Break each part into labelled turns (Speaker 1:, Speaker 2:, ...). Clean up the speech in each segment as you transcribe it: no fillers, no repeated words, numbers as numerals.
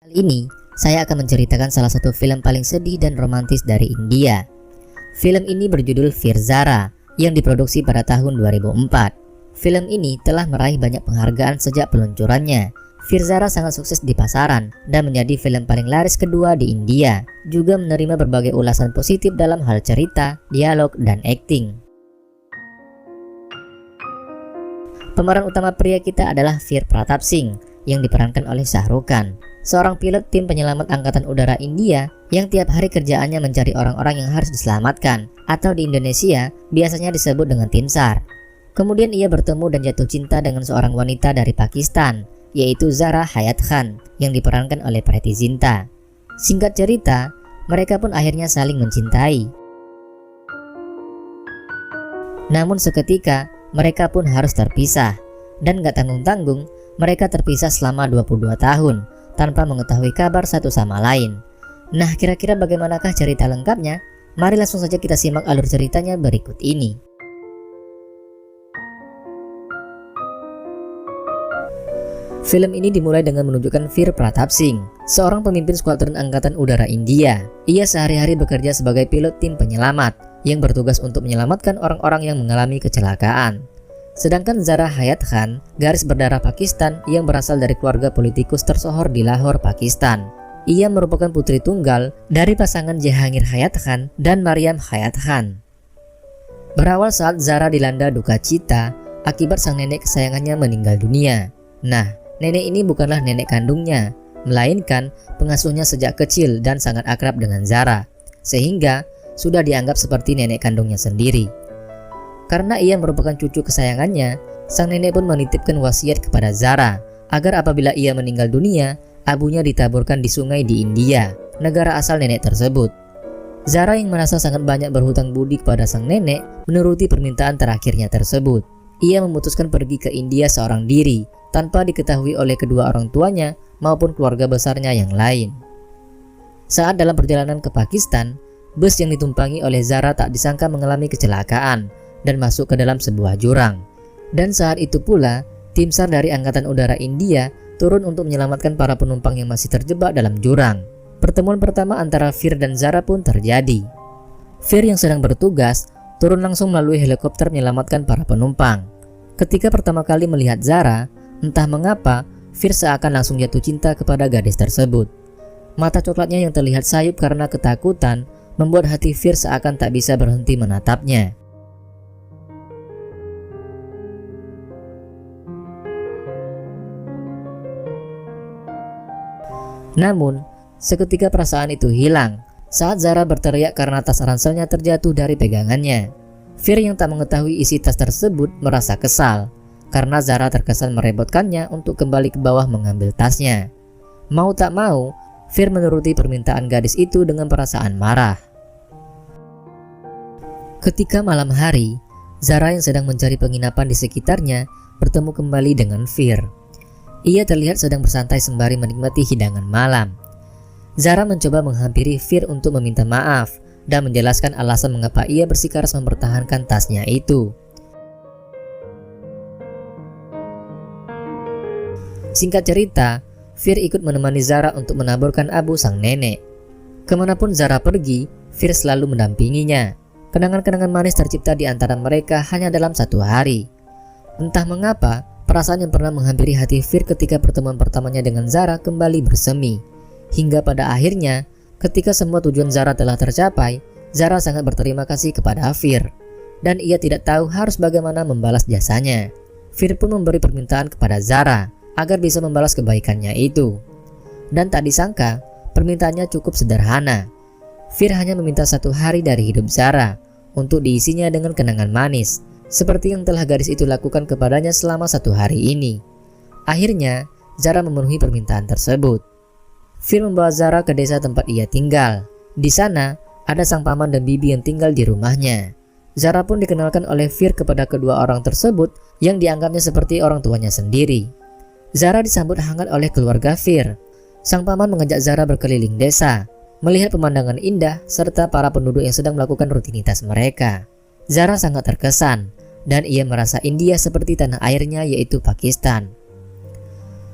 Speaker 1: Kali ini, saya akan menceritakan salah satu film paling sedih dan romantis dari India. Film ini berjudul Veer Zara yang diproduksi pada tahun 2004. Film ini telah meraih banyak penghargaan sejak peluncurannya. Veer Zara sangat sukses di pasaran dan menjadi film paling laris kedua di India. Juga menerima berbagai ulasan positif dalam hal cerita, dialog, dan akting. Pemeran utama pria kita adalah Veer Pratap Singh yang diperankan oleh Shah Rukh Khan, seorang pilot tim penyelamat Angkatan Udara India yang tiap hari kerjaannya mencari orang-orang yang harus diselamatkan, atau di Indonesia biasanya disebut dengan tim SAR. Kemudian ia bertemu dan jatuh cinta dengan seorang wanita dari Pakistan, yaitu Zara Hayat Khan yang diperankan oleh Preity Zinta. Singkat cerita, mereka pun akhirnya saling mencintai. Namun seketika, mereka pun harus terpisah, dan gak tanggung-tanggung, mereka terpisah selama 22 tahun, tanpa mengetahui kabar satu sama lain. Nah, kira-kira bagaimanakah cerita lengkapnya? Mari langsung saja kita simak alur ceritanya berikut ini. Film ini dimulai dengan menunjukkan Veer Pratap Singh, seorang pemimpin skuadron Angkatan Udara India. Ia sehari-hari bekerja sebagai pilot tim penyelamat yang bertugas untuk menyelamatkan orang-orang yang mengalami kecelakaan. Sedangkan Zara Hayat Khan, garis berdarah Pakistan yang berasal dari keluarga politikus tersohor di Lahore, Pakistan. Ia merupakan putri tunggal dari pasangan Jahangir Hayat Khan dan Maryam Hayat Khan. Berawal saat Zara dilanda duka cita akibat sang nenek kesayangannya meninggal dunia. Nah, nenek ini bukanlah nenek kandungnya, melainkan pengasuhnya sejak kecil dan sangat akrab dengan Zara, sehingga sudah dianggap seperti nenek kandungnya sendiri. Karena ia merupakan cucu kesayangannya, sang nenek pun menitipkan wasiat kepada Zara agar apabila ia meninggal dunia, abunya ditaburkan di sungai di India, negara asal nenek tersebut. Zara yang merasa sangat banyak berhutang budi kepada sang nenek menuruti permintaan terakhirnya tersebut. Ia memutuskan pergi ke India seorang diri tanpa diketahui oleh kedua orang tuanya maupun keluarga besarnya yang lain. Saat dalam perjalanan ke Pakistan, bus yang ditumpangi oleh Zara tak disangka mengalami kecelakaan dan masuk ke dalam sebuah jurang. Dan saat itu pula, tim SAR dari Angkatan Udara India turun untuk menyelamatkan para penumpang yang masih terjebak dalam jurang. Pertemuan pertama antara Veer dan Zara pun terjadi. Veer yang sedang bertugas turun langsung melalui helikopter menyelamatkan para penumpang. Ketika pertama kali melihat Zara, entah mengapa Veer seakan langsung jatuh cinta kepada gadis tersebut. Mata coklatnya yang terlihat sayup karena ketakutan membuat hati Veer seakan tak bisa berhenti menatapnya. Namun, seketika perasaan itu hilang saat Zara berteriak karena tas ranselnya terjatuh dari pegangannya. Veer yang tak mengetahui isi tas tersebut merasa kesal karena Zara terkesan merepotkannya untuk kembali ke bawah mengambil tasnya. Mau tak mau, Veer menuruti permintaan gadis itu dengan perasaan marah. Ketika malam hari, Zara yang sedang mencari penginapan di sekitarnya bertemu kembali dengan Veer. Ia terlihat sedang bersantai sembari menikmati hidangan malam. Zara mencoba menghampiri Veer untuk meminta maaf dan menjelaskan alasan mengapa ia bersikeras mempertahankan tasnya itu. Singkat cerita, Veer ikut menemani Zara untuk menaburkan abu sang nenek. Kemanapun Zara pergi, Veer selalu mendampinginya. Kenangan-kenangan manis tercipta di antara mereka hanya dalam satu hari. Entah mengapa, perasaan yang pernah menghampiri hati Veer ketika pertemuan pertamanya dengan Zara kembali bersemi. Hingga pada akhirnya, ketika semua tujuan Zara telah tercapai, Zara sangat berterima kasih kepada Veer. Dan ia tidak tahu harus bagaimana membalas jasanya. Veer pun memberi permintaan kepada Zara agar bisa membalas kebaikannya itu. Dan tak disangka, permintaannya cukup sederhana. Veer hanya meminta 1 hari dari hidup Zara untuk diisinya dengan kenangan manis, seperti yang telah gadis itu lakukan kepadanya selama 1 hari ini. Akhirnya, Zara memenuhi permintaan tersebut. Veer membawa Zara ke desa tempat ia tinggal. Di sana, ada sang paman dan bibi yang tinggal di rumahnya. Zara pun dikenalkan oleh Veer kepada kedua orang tersebut yang dianggapnya seperti orang tuanya sendiri. Zara disambut hangat oleh keluarga Veer. Sang paman mengajak Zara berkeliling desa, melihat pemandangan indah serta para penduduk yang sedang melakukan rutinitas mereka. Zara sangat terkesan dan ia merasa India seperti tanah airnya, yaitu Pakistan.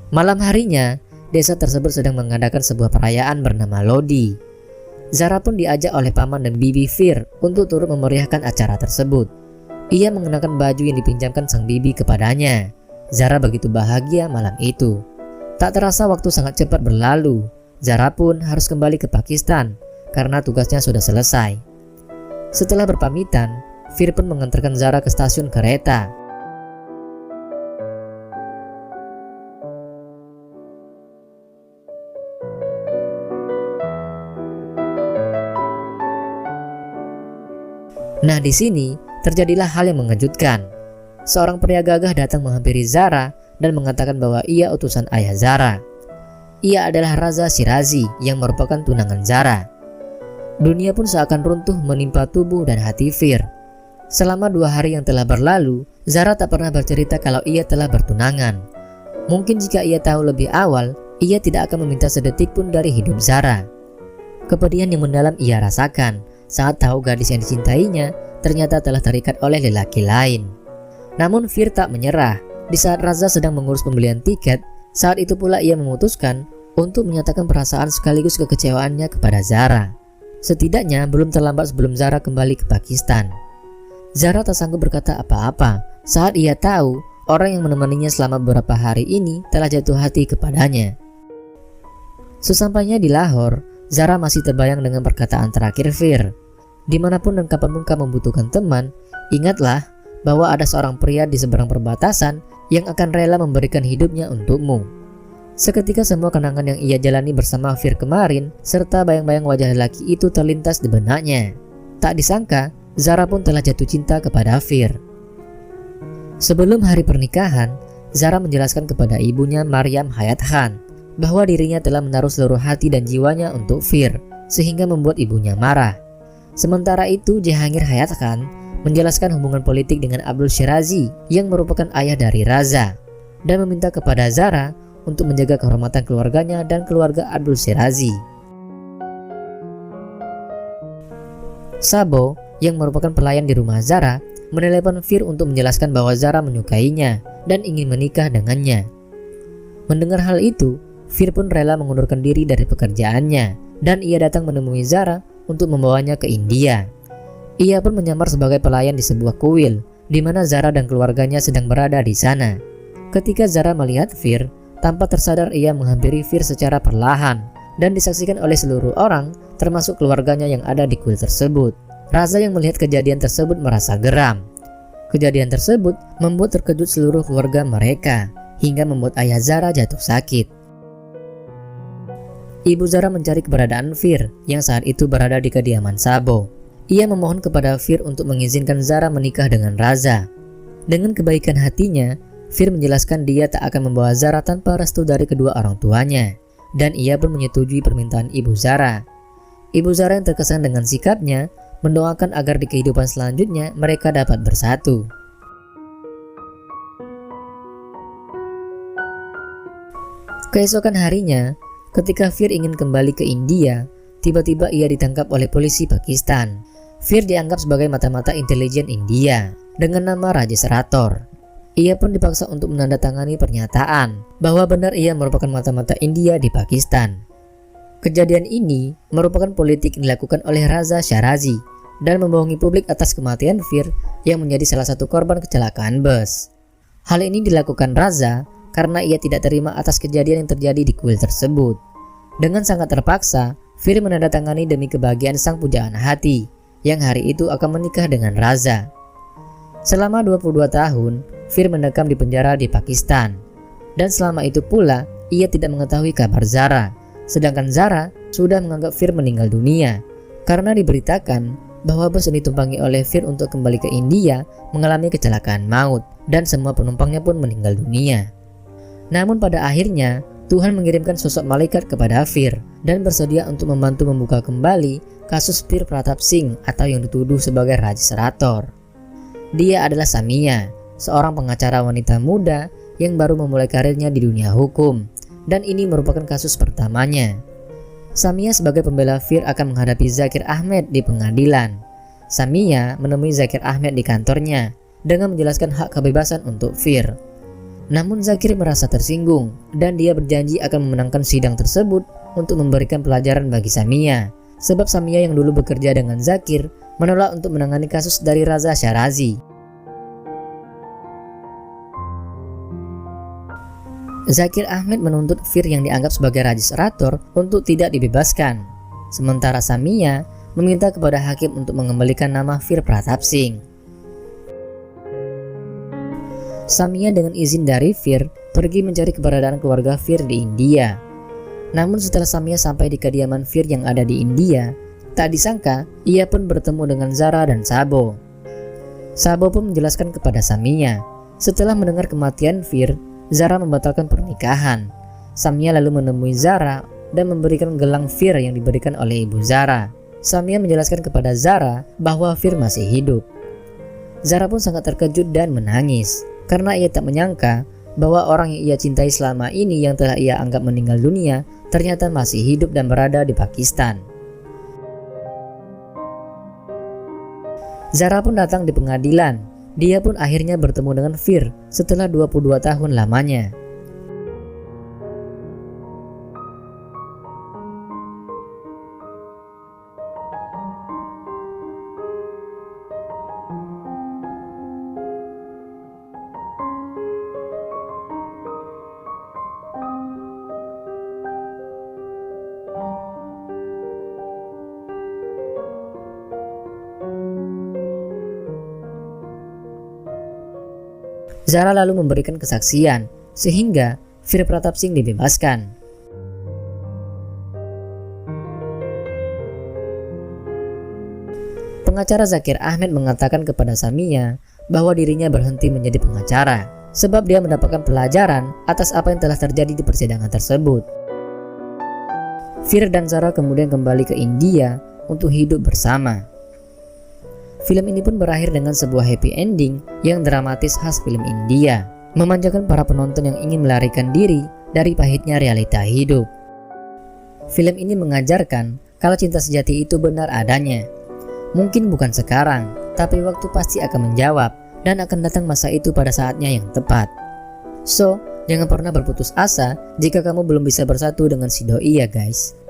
Speaker 1: Malam harinya, desa tersebut sedang mengadakan sebuah perayaan bernama Lodi. Zara pun diajak oleh paman dan bibi Fir untuk turut memeriahkan acara tersebut. Ia mengenakan baju yang dipinjamkan sang bibi kepadanya. Zara begitu bahagia malam itu. Tak terasa waktu sangat cepat berlalu. Zara pun harus kembali ke Pakistan karena tugasnya sudah selesai. Setelah berpamitan, Fir pun mengantarkan Zara ke stasiun kereta. Nah, di sini terjadilah hal yang mengejutkan. Seorang pria gagah datang menghampiri Zara dan mengatakan bahwa ia utusan ayah Zara. Ia adalah Raza Shirazi yang merupakan tunangan Zara. Dunia pun seakan runtuh menimpa tubuh dan hati Fir. Selama 2 hari yang telah berlalu, Zara tak pernah bercerita kalau ia telah bertunangan. Mungkin jika ia tahu lebih awal, ia tidak akan meminta sedetik pun dari hidup Zara. Kepedihan yang mendalam ia rasakan saat tahu gadis yang dicintainya ternyata telah terikat oleh lelaki lain. Namun Fir tak menyerah. Di saat Raza sedang mengurus pembelian tiket, saat itu pula ia memutuskan untuk menyatakan perasaan sekaligus kekecewaannya kepada Zara. Setidaknya belum terlambat sebelum Zara kembali ke Pakistan. Zara tak sanggup berkata apa-apa saat ia tahu orang yang menemaninya selama beberapa hari ini telah jatuh hati kepadanya. Sesampainya di Lahore, Zara masih terbayang dengan perkataan terakhir Fir. Dimanapun dan kapanpun kamu membutuhkan teman, ingatlah bahwa ada seorang pria di seberang perbatasan yang akan rela memberikan hidupnya untukmu. Seketika semua kenangan yang ia jalani bersama Fir kemarin serta bayang-bayang wajah lelaki itu terlintas di benaknya. Tak disangka, Zara pun telah jatuh cinta kepada Fir. Sebelum hari pernikahan, Zara menjelaskan kepada ibunya Maryam Hayat Khan bahwa dirinya telah menaruh seluruh hati dan jiwanya untuk Fir, sehingga membuat ibunya marah. Sementara itu, Jahangir Hayat Khan menjelaskan hubungan politik dengan Abdul Shirazi yang merupakan ayah dari Raza dan meminta kepada Zara untuk menjaga kehormatan keluarganya dan keluarga Abdul Shirazi. Sabo yang merupakan pelayan di rumah Zara menelepon Fir untuk menjelaskan bahwa Zara menyukainya dan ingin menikah dengannya. Mendengar hal itu, Fir pun rela mengundurkan diri dari pekerjaannya dan ia datang menemui Zara untuk membawanya ke India. Ia pun menyamar sebagai pelayan di sebuah kuil, di mana Zara dan keluarganya sedang berada di sana. Ketika Zara melihat Fir, tanpa tersadar ia menghampiri Fir secara perlahan dan disaksikan oleh seluruh orang, termasuk keluarganya yang ada di kuil tersebut. Raza yang melihat kejadian tersebut merasa geram. Kejadian tersebut membuat terkejut seluruh keluarga mereka, hingga membuat ayah Zara jatuh sakit. Ibu Zara mencari keberadaan Fir yang saat itu berada di kediaman Sabo. Ia memohon kepada Fir untuk mengizinkan Zara menikah dengan Raza. Dengan kebaikan hatinya, Fir menjelaskan dia tak akan membawa Zara tanpa restu dari kedua orang tuanya, dan ia pun menyetujui permintaan ibu Zara. Ibu Zara yang terkesan dengan sikapnya mendoakan agar di kehidupan selanjutnya mereka dapat bersatu. Keesokan harinya, ketika Fir ingin kembali ke India, tiba-tiba ia ditangkap oleh polisi Pakistan. Fir dianggap sebagai mata-mata intelijen India dengan nama Rajesh Rathore. Ia pun dipaksa untuk menandatangani pernyataan bahwa benar ia merupakan mata-mata India di Pakistan. Kejadian ini merupakan politik yang dilakukan oleh Raza Shirazi dan membohongi publik atas kematian Fir yang menjadi salah satu korban kecelakaan bus. Hal ini dilakukan Raza karena ia tidak terima atas kejadian yang terjadi di kuil tersebut. Dengan sangat terpaksa, Fir menandatangani demi kebahagiaan sang pujaan hati yang hari itu akan menikah dengan Raza. Selama 22 tahun, Fir mendekam di penjara di Pakistan. Dan selama itu pula, ia tidak mengetahui kabar Zara. Sedangkan Zara sudah menganggap Fir meninggal dunia karena diberitakan bahwa bus yang ditumpangi oleh Fir untuk kembali ke India mengalami kecelakaan maut dan semua penumpangnya pun meninggal dunia. Namun pada akhirnya, Tuhan mengirimkan sosok malaikat kepada Fir dan bersedia untuk membantu membuka kembali kasus Fir Pratap Singh atau yang dituduh sebagai Rajesh Rathore. Dia adalah Samia, seorang pengacara wanita muda yang baru memulai karirnya di dunia hukum, dan ini merupakan kasus pertamanya. Samia sebagai pembela Fir akan menghadapi Zakir Ahmed di pengadilan. Samia menemui Zakir Ahmed di kantornya dengan menjelaskan hak kebebasan untuk Fir. Namun Zakir merasa tersinggung dan dia berjanji akan memenangkan sidang tersebut untuk memberikan pelajaran bagi Samia. Sebab Samia yang dulu bekerja dengan Zakir menolak untuk menangani kasus dari Raza Sharazi. Zakir Ahmed menuntut Fir yang dianggap sebagai registrator untuk tidak dibebaskan. Sementara Samia meminta kepada hakim untuk mengembalikan nama Fir Pratapsingh. Samia dengan izin dari Fir pergi mencari keberadaan keluarga Fir di India. Namun setelah Samia sampai di kediaman Fir yang ada di India, tak disangka ia pun bertemu dengan Zara dan Sabo. Sabo pun menjelaskan kepada Samia, setelah mendengar kematian Fir, Zara membatalkan pernikahan. Samia lalu menemui Zara dan memberikan gelang Fir yang diberikan oleh ibu Zara. Samia menjelaskan kepada Zara bahwa Fir masih hidup. Zara pun sangat terkejut dan menangis karena ia tak menyangka bahwa orang yang ia cintai selama ini yang telah ia anggap meninggal dunia ternyata masih hidup dan berada di Pakistan. Zara pun datang di pengadilan. Dia pun akhirnya bertemu dengan Fir setelah 22 tahun lamanya. Zara lalu memberikan kesaksian sehingga Fir Pratapsingh dibebaskan. Pengacara Zakir Ahmed mengatakan kepada Samia bahwa dirinya berhenti menjadi pengacara sebab dia mendapatkan pelajaran atas apa yang telah terjadi di persidangan tersebut. Fir dan Zara kemudian kembali ke India untuk hidup bersama. Film ini pun berakhir dengan sebuah happy ending yang dramatis khas film India, memanjakan para penonton yang ingin melarikan diri dari pahitnya realita hidup. Film ini mengajarkan kalau cinta sejati itu benar adanya. Mungkin bukan sekarang, tapi waktu pasti akan menjawab dan akan datang masa itu pada saatnya yang tepat. So, jangan pernah berputus asa jika kamu belum bisa bersatu dengan si doi ya guys.